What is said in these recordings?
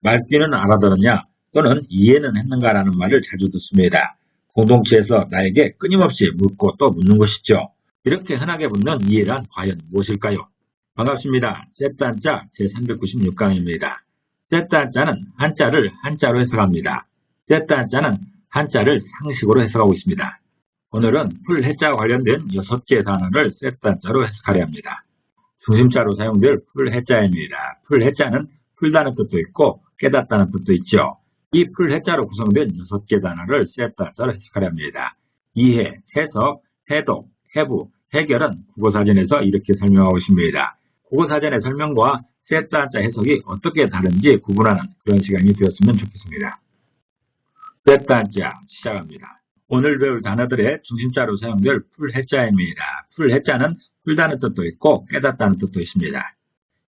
말귀는 알아들었냐 또는 이해는 했는가라는 말을 자주 듣습니다. 공동체에서 나에게 끊임없이 묻고 또 묻는 것이죠. 이렇게 흔하게 묻는 이해란 과연 무엇일까요? 반갑습니다. 셋단자 제396강입니다. 셋단자는 한자를 한자로 해석합니다. 셋단자는 한자를 상식으로 해석하고 있습니다. 오늘은 풀해자와 관련된 6개의 단어를 셋단자로 해석하려 합니다. 중심자로 사용될 풀해자입니다. 풀해자는 풀다는 뜻도 있고 깨닫다는 뜻도 있죠. 이 풀해자로 구성된 6개 단어를 셋단자로 해석하려 합니다. 이해, 해석, 해독, 해부, 해결은 국어사전에서 이렇게 설명하고 있습니다. 국어사전의 설명과 셋단자 해석이 어떻게 다른지 구분하는 그런 시간이 되었으면 좋겠습니다. 셋단자 시작합니다. 오늘 배울 단어들의 중심자로 사용될 풀해자입니다. 풀해자는 풀다는 뜻도 있고 깨닫다는 뜻도 있습니다.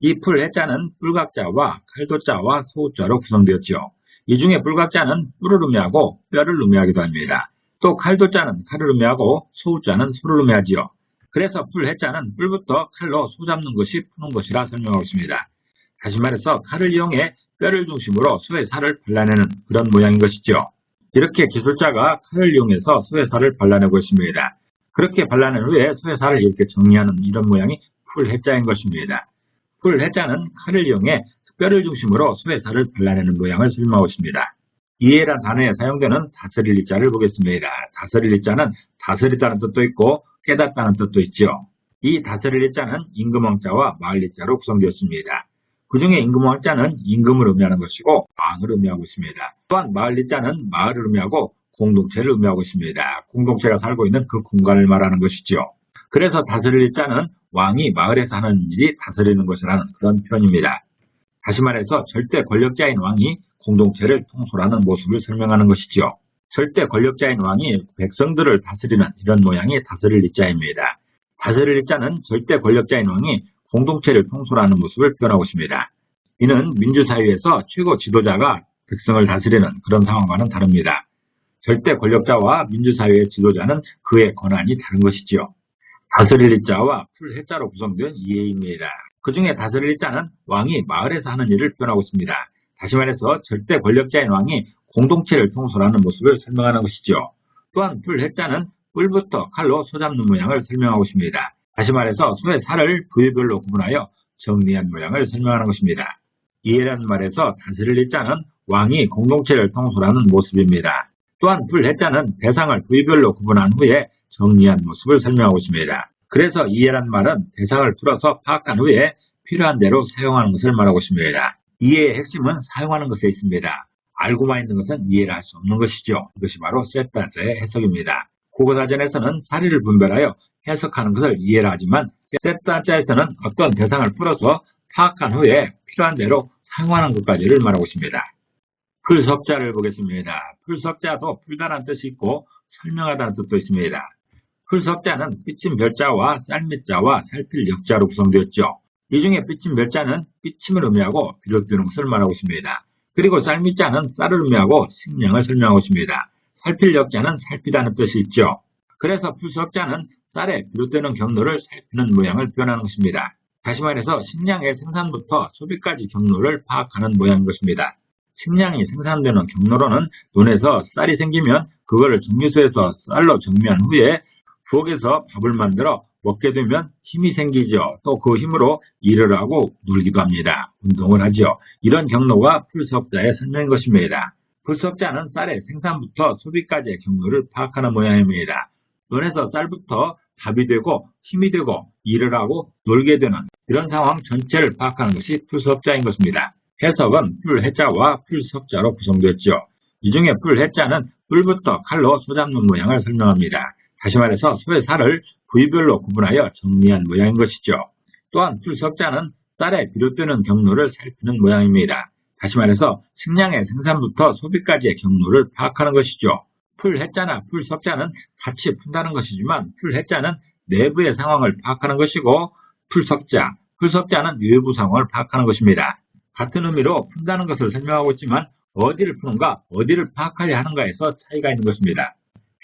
이 풀해자는 뿔각자와 칼도자와 소자로 구성되었죠. 이 중에 뿔각자는 뿔을 의미하고 뼈를 의미하기도 합니다. 또 칼도자는 칼을 의미하고 소자는 소를 의미하지요. 그래서 풀해자는 뿔부터 칼로 소 잡는 것이 푸는 것이라 설명하고 있습니다. 다시 말해서 칼을 이용해 뼈를 중심으로 소의 살을 발라내는 그런 모양인 것이죠. 이렇게 기술자가 칼을 이용해서 소의 살을 발라내고 있습니다. 그렇게 발라낸 후에 소의 살을 이렇게 정리하는 이런 모양이 풀해자인 것입니다. 풀해자는 칼을 이용해 뼈를 중심으로 소의 살을 발라내는 모양을 설명하고 있습니다. 이해란 단어에 사용되는 다스릴 이자를 보겠습니다. 다스릴 이자는 다스리다는 뜻도 있고 깨닫다는 뜻도 있죠. 이 다스릴 이자는 임금왕자와 마을 이자로 구성되었습니다. 그 중에 임금왕자는 임금을 의미하는 것이고 왕을 의미하고 있습니다. 또한 마을 이자는 마을을 의미하고 공동체를 의미하고 있습니다. 공동체가 살고 있는 그 공간을 말하는 것이죠. 그래서 다스릴 이자는 왕이 마을에서 하는 일이 다스리는 것이라는 그런 표현입니다. 다시 말해서 절대 권력자인 왕이 공동체를 통솔하는 모습을 설명하는 것이죠. 절대 권력자인 왕이 백성들을 다스리는 이런 모양이 다스릴 이자입니다. 다스릴 이자는 절대 권력자인 왕이 공동체를 통솔하는 모습을 표현하고 있습니다. 이는 민주사회에서 최고 지도자가 백성을 다스리는 그런 상황과는 다릅니다. 절대 권력자와 민주사회의 지도자는 그의 권한이 다른 것이지요. 다스릴 이자와 풀해자로 구성된 이해입니다. 그 중에 다스릴 이자는 왕이 마을에서 하는 일을 표현하고 있습니다. 다시 말해서 절대 권력자인 왕이 공동체를 통솔하는 모습을 설명하는 것이죠. 또한 풀해자는 뿔부터 칼로 소 잡는 모양을 설명하고 있습니다. 다시 말해서 소의 살을 부위별로 구분하여 정리한 모양을 설명하는 것입니다. 이해라는 말에서 다스릴 이자는 왕이 공동체를 통솔하는 모습입니다. 또한 풀해자는 대상을 부위별로 구분한 후에 정리한 모습을 설명하고 있습니다. 그래서 이해란 말은 대상을 풀어서 파악한 후에 필요한 대로 사용하는 것을 말하고 있습니다. 이해의 핵심은 사용하는 것에 있습니다. 알고만 있는 것은 이해를 할 수 없는 것이죠. 이것이 바로 셋단자의 해석입니다. 국어사전에서는 사리를 분별하여 해석하는 것을 이해를 하지만 셋단자에서는 어떤 대상을 풀어서 파악한 후에 필요한 대로 사용하는 것까지를 말하고 있습니다. 풀석자를 보겠습니다. 풀석자도 풀다라는 뜻이 있고 설명하다는 뜻도 있습니다. 풀석자는 삐침 별자와 쌀밑자와 살필 역자로 구성되었죠. 이 중에 삐침 별자는 삐침을 의미하고 비롯되는 것을 말하고 있습니다. 그리고 쌀밑자는 쌀을 의미하고 식량을 설명하고 있습니다. 살필 역자는 살피다는 뜻이 있죠. 그래서 풀석자는 쌀에 비롯되는 경로를 살피는 모양을 표현하는 것입니다. 다시 말해서 식량의 생산부터 소비까지 경로를 파악하는 모양인 것입니다. 식량이 생산되는 경로로는 논에서 쌀이 생기면 그거를 정류소에서 쌀로 정리한 후에 부엌에서 밥을 만들어 먹게 되면 힘이 생기죠. 또 그 힘으로 일을 하고 놀기도 합니다. 운동을 하죠. 이런 경로가 풀석자의 설명인 것입니다. 풀석자는 쌀의 생산부터 소비까지의 경로를 파악하는 모양입니다. 논에서 쌀부터 밥이 되고 힘이 되고 일을 하고 놀게 되는 이런 상황 전체를 파악하는 것이 풀석자인 것입니다. 해석은 풀해자와 풀석자로 구성되었죠. 이 중에 풀해자는 뿔부터 칼로 소 잡는 모양을 설명합니다. 다시 말해서 소의 살을 부위별로 구분하여 정리한 모양인 것이죠. 또한 풀석자는 쌀에 비롯되는 경로를 살피는 모양입니다. 다시 말해서 식량의 생산부터 소비까지의 경로를 파악하는 것이죠. 풀해자나 풀석자는 같이 푼다는 것이지만 풀해자는 내부의 상황을 파악하는 것이고 풀석자는 외부 상황을 파악하는 것입니다. 같은 의미로 푼다는 것을 설명하고 있지만 어디를 푸는가, 어디를 파악하여야 하는가에서 차이가 있는 것입니다.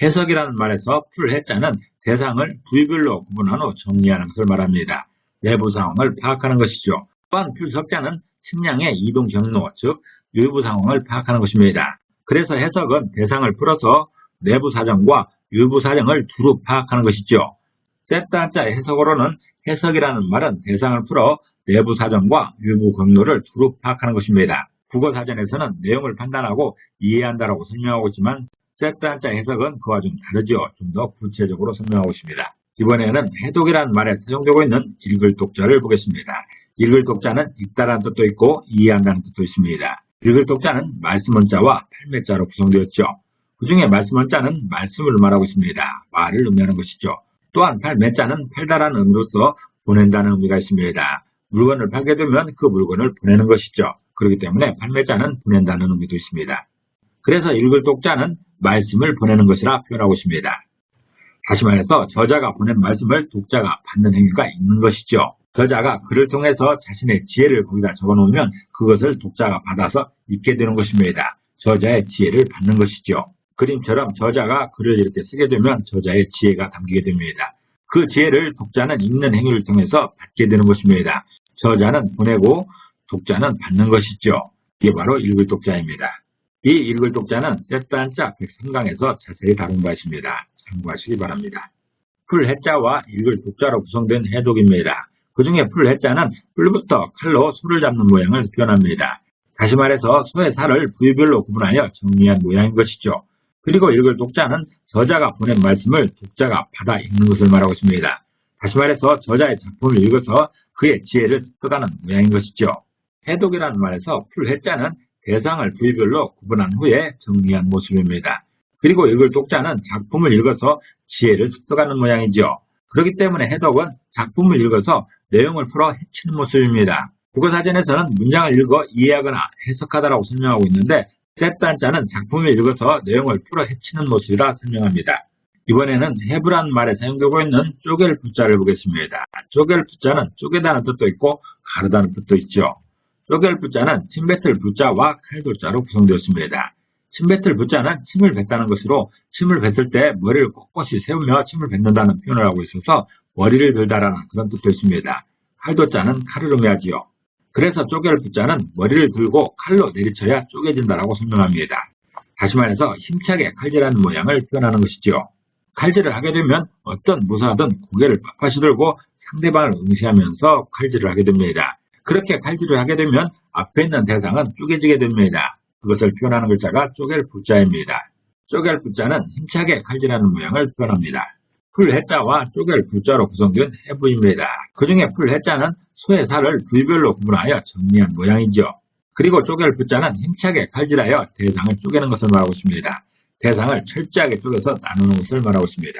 해석이라는 말에서 풀해자는 대상을 부위별로 구분한 후 정리하는 것을 말합니다. 내부 상황을 파악하는 것이죠. 또한 풀석자는 식량의 이동 경로, 즉 외부 상황을 파악하는 것입니다. 그래서 해석은 대상을 풀어서 내부 사정과 외부 사정을 두루 파악하는 것이죠. 세트 한자의 해석으로는 해석이라는 말은 대상을 풀어 내부 사정과 외부 경로를 두루 파악하는 것입니다. 국어사전에서는 내용을 판단하고 이해한다라고 설명하고 있지만 세트 한자 해석은 그와 좀 다르죠. 좀 더 구체적으로 설명하고 있습니다. 이번에는 해독이라는 말에 사용되고 있는 읽을 독자를 보겠습니다. 읽을 독자는 읽다라는 뜻도 있고 이해한다는 뜻도 있습니다. 읽을 독자는 말씀 원자와 팔매자로 구성되었죠. 그 중에 말씀 원자는 말씀을 말하고 있습니다. 말을 의미하는 것이죠. 또한 팔매자는 팔다라는 의미로서 보낸다는 의미가 있습니다. 물건을 팔게 되면 그 물건을 보내는 것이죠. 그렇기 때문에 팔매자는 보낸다는 의미도 있습니다. 그래서 읽을 독자는 말씀을 보내는 것이라 표현하고 있습니다. 다시 말해서 저자가 보낸 말씀을 독자가 받는 행위가 있는 것이죠. 저자가 글을 통해서 자신의 지혜를 거기다 적어놓으면 그것을 독자가 받아서 읽게 되는 것입니다. 저자의 지혜를 받는 것이죠. 그림처럼 저자가 글을 이렇게 쓰게 되면 저자의 지혜가 담기게 됩니다. 그 지혜를 독자는 읽는 행위를 통해서 받게 되는 것입니다. 저자는 보내고 독자는 받는 것이죠. 이게 바로 읽을 독자입니다. 이 읽을 독자는 세트 한자 103강에서 자세히 다룬 바 있습니다. 참고하시기 바랍니다. 풀해자와 읽을 독자로 구성된 해독입니다. 그 중에 풀해자는 풀부터 칼로 소를 잡는 모양을 표현합니다. 다시 말해서 소의 살을 부위별로 구분하여 정리한 모양인 것이죠. 그리고 읽을 독자는 저자가 보낸 말씀을 독자가 받아 읽는 것을 말하고 있습니다. 다시 말해서 저자의 작품을 읽어서 그의 지혜를 습득하는 모양인 것이죠. 해독이라는 말에서 풀해자는 대상을 부위별로 구분한 후에 정리한 모습입니다. 그리고 읽을 독자는 작품을 읽어서 지혜를 습득하는 모양이죠. 그렇기 때문에 해독은 작품을 읽어서 내용을 풀어 해치는 모습입니다. 국어사전에서는 문장을 읽어 이해하거나 해석하다라고 설명하고 있는데 세트 한자는 작품을 읽어서 내용을 풀어 해치는 모습이라 설명합니다. 이번에는 해부라는 말에 사용되고 있는 쪼갤 부자를 보겠습니다. 쪼갤 부자는 쪼개다는 뜻도 있고 가르다는 뜻도 있죠. 쪼갤 부자는 침뱉을 부자와 칼도자로 구성되었습니다. 침뱉을 부자는 침을 뱉다는 것으로 침을 뱉을 때 머리를 꼿꼿이 세우며 침을 뱉는다는 표현을 하고 있어서 머리를 들다라는 그런 뜻도 있습니다. 칼도자는 칼을 의미하지요. 그래서 쪼갤 부자는 머리를 들고 칼로 내리쳐야 쪼개진다라고 설명합니다. 다시 말해서 힘차게 칼질하는 모양을 표현하는 것이죠. 칼질을 하게 되면 어떤 무사든 고개를 빳빳이 들고 상대방을 응시하면서 칼질을 하게 됩니다. 그렇게 칼질을 하게 되면 앞에 있는 대상은 쪼개지게 됩니다. 그것을 표현하는 글자가 쪼갤 부자입니다. 쪼갤 부자는 힘차게 칼질하는 모양을 표현합니다. 풀해자와 쪼갤 부자로 구성된 해부입니다. 그 중에 풀해자는 소의 살을 부위별로 구분하여 정리한 모양이죠. 그리고 쪼갤 부자는 힘차게 칼질하여 대상을 쪼개는 것을 말하고 있습니다. 대상을 철저하게 쪼개서 나누는 것을 말하고 있습니다.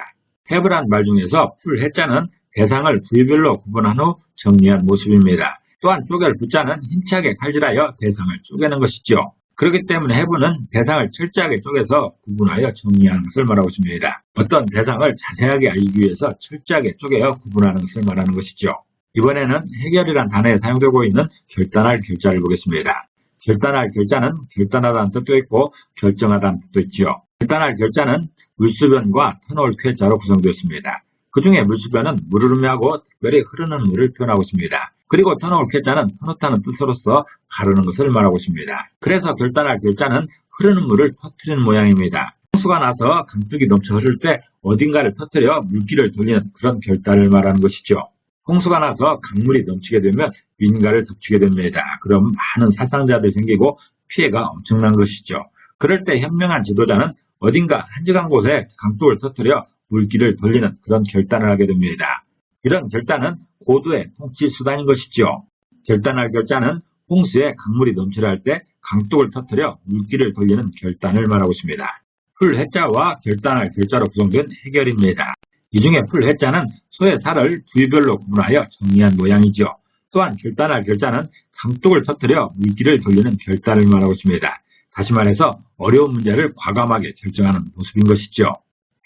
해부란 말 중에서 풀해자는 대상을 부위별로 구분한 후 정리한 모습입니다. 또한 쪼갤 부자는 힘차게 칼질하여 대상을 쪼개는 것이죠. 그렇기 때문에 해부는 대상을 철저하게 쪼개서 구분하여 정리하는 것을 말하고 있습니다. 어떤 대상을 자세하게 알기 위해서 철저하게 쪼개어 구분하는 것을 말하는 것이죠. 이번에는 해결이란 단어에 사용되고 있는 결단할 결자를 보겠습니다. 결단할 결자는 결단하다는 뜻도 있고 결정하다는 뜻도 있죠. 결단할 결자는 물수변과 터놓을 쾌자로 구성되었습니다. 그 중에 물수변은 물을 의미하고 특별히 흐르는 물을 표현하고 있습니다. 그리고 터놓을 쾌자는 터놓다는 뜻으로서 가르는 것을 말하고 있습니다. 그래서 결단할 결자는 흐르는 물을 터뜨리는 모양입니다. 홍수가 나서 강둑이 넘쳐 흐를 때 어딘가를 터뜨려 물길을 돌리는 그런 결단을 말하는 것이죠. 홍수가 나서 강물이 넘치게 되면 윈가를 덮치게 됩니다. 그럼 많은 사상자들이 생기고 피해가 엄청난 것이죠. 그럴 때 현명한 지도자는 어딘가 한적한 곳에 강둑을 터뜨려 물길을 돌리는 그런 결단을 하게 됩니다. 이런 결단은 고도의 통치 수단인 것이죠. 결단할 결자는 홍수에 강물이 넘치려 할 때 강둑을 터뜨려 물길을 돌리는 결단을 말하고 있습니다. 풀해자와 결단할 결자로 구성된 해결입니다. 이 중에 풀해자는 소의 살을 부위별로 구분하여 정리한 모양이죠. 또한 결단할 결자는 강둑을 터뜨려 물길을 돌리는 결단을 말하고 있습니다. 다시 말해서 어려운 문제를 과감하게 결정하는 모습인 것이죠.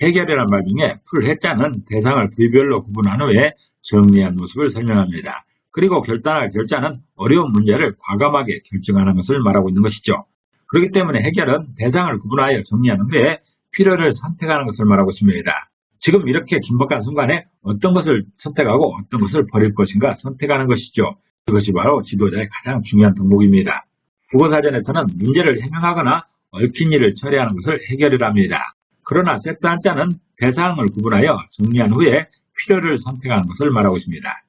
해결이라는 말 중에 풀해자는 대상을 부위별로 구분한 후에 정리한 모습을 설명합니다. 그리고 결단할 결자는 어려운 문제를 과감하게 결정하는 것을 말하고 있는 것이죠. 그렇기 때문에 해결은 대상을 구분하여 정리한 후에 필요를 선택하는 것을 말하고 있습니다. 지금 이렇게 긴박한 순간에 어떤 것을 선택하고 어떤 것을 버릴 것인가 선택하는 것이죠. 그것이 바로 지도자의 가장 중요한 덕목입니다. 국어사전에서는 문제를 해명하거나 얽힌 일을 처리하는 것을 해결이랍니다. 그러나 세트 한자는 대상을 구분하여 정리한 후에 필요를 선택하는 것을 말하고 있습니다.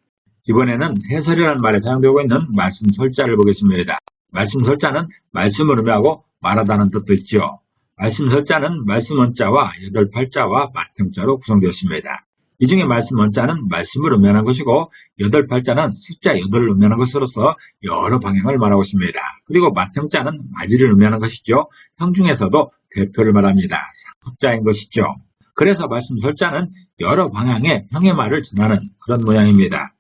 이번에는 해설이라는 말에 사용되고 있는 말씀 설자를 보겠습니다. 말씀 설자는 말씀을 의미하고 말하다는 뜻도 있죠. 말씀 설자는 말씀 원자와 8팔자와 맏형자로 구성되었습니다. 이 중에 말씀 원자는 말씀을 의미하는 것이고 8팔자는 숫자 8을 의미하는 것으로서 여러 방향을 말하고 있습니다. 그리고 맏형자는 맞이를 의미하는 것이죠. 형 중에서도 대표를 말합니다. 상속자인 것이죠. 그래서 말씀 설자는 여러 방향의 형의 말을 전하는 그런 모양입니다.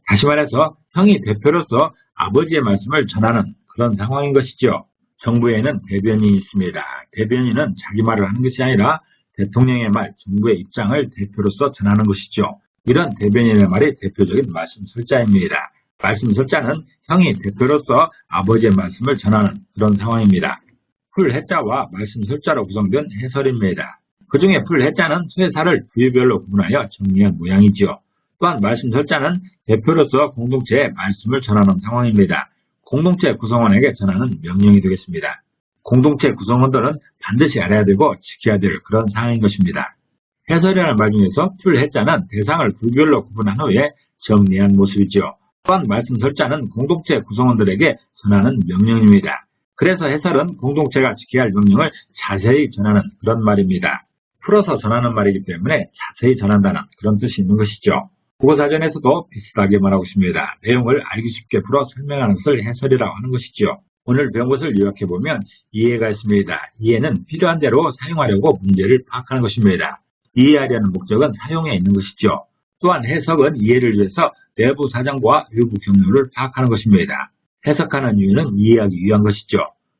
다시 말해서 형이 대표로서 아버지의 말씀을 전하는 그런 상황인 것이죠. 정부에는 대변인이 있습니다. 대변인은 자기 말을 하는 것이 아니라 대통령의 말, 정부의 입장을 대표로서 전하는 것이죠. 이런 대변인의 말이 대표적인 말씀 설자입니다. 말씀 설자는 형이 대표로서 아버지의 말씀을 전하는 그런 상황입니다. 풀해자와 말씀 설자로 구성된 해설입니다. 그 중에 풀해자는 쇠사를 부위별로 구분하여 정리한 모양이지요. 또한 말씀 설자는 대표로서 공동체에 말씀을 전하는 상황입니다. 공동체 구성원에게 전하는 명령이 되겠습니다. 공동체 구성원들은 반드시 알아야 되고 지켜야 될 그런 상황인 것입니다. 해설이라는 말 중에서 풀해자는 대상을 부위별로 구분한 후에 정리한 모습이지요. 또한 말씀 설자는 공동체 구성원들에게 전하는 명령입니다. 그래서 해설은 공동체가 지켜야 할 명령을 자세히 전하는 그런 말입니다. 풀어서 전하는 말이기 때문에 자세히 전한다는 그런 뜻이 있는 것이죠. 국어사전에서도 비슷하게 말하고 있습니다. 내용을 알기 쉽게 풀어 설명하는 것을 해설이라고 하는 것이죠. 오늘 배운 것을 요약해보면 이해가 있습니다. 이해는 필요한 대로 사용하려고 문제를 파악하는 것입니다. 이해하려는 목적은 사용에 있는 것이죠. 또한 해석은 이해를 위해서 내부 사정과 외부 경로를 파악하는 것입니다. 해석하는 이유는 이해하기 위한 것이죠.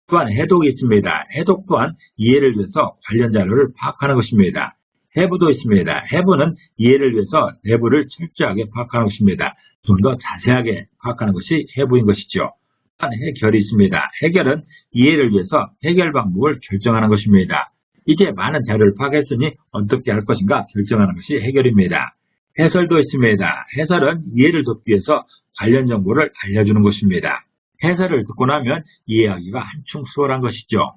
또한 해독이 있습니다. 해독 또한 이해를 위해서 관련 자료를 파악하는 것입니다. 해부도 있습니다. 해부는 이해를 위해서 내부를 철저하게 파악하는 것입니다. 좀 더 자세하게 파악하는 것이 해부인 것이죠. 또한 해결이 있습니다. 해결은 이해를 위해서 해결 방법을 결정하는 것입니다. 이제 많은 자료를 파악했으니 어떻게 할 것인가 결정하는 것이 해결입니다. 해설도 있습니다. 해설은 이해를 돕기 위해서 관련 정보를 알려주는 것입니다. 해설을 듣고 나면 이해하기가 한층 수월한 것이죠.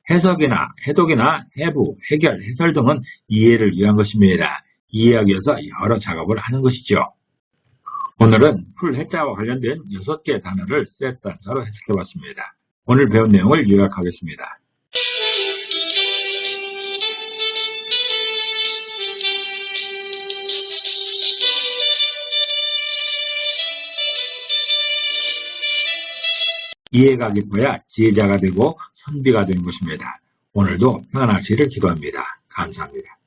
해석이나 해독이나 해부, 해결, 해설 등은 이해를 위한 것입니다. 이해하기 위해서 여러 작업을 하는 것이죠. 오늘은 풀해자와 관련된 6개의 단어를 세트 단어로 해석해봤습니다. 오늘 배운 내용을 요약하겠습니다. 이해가 깊어야 지혜자가 되고 선비가 되는 것입니다. 오늘도 평안하시기를 기도합니다. 감사합니다.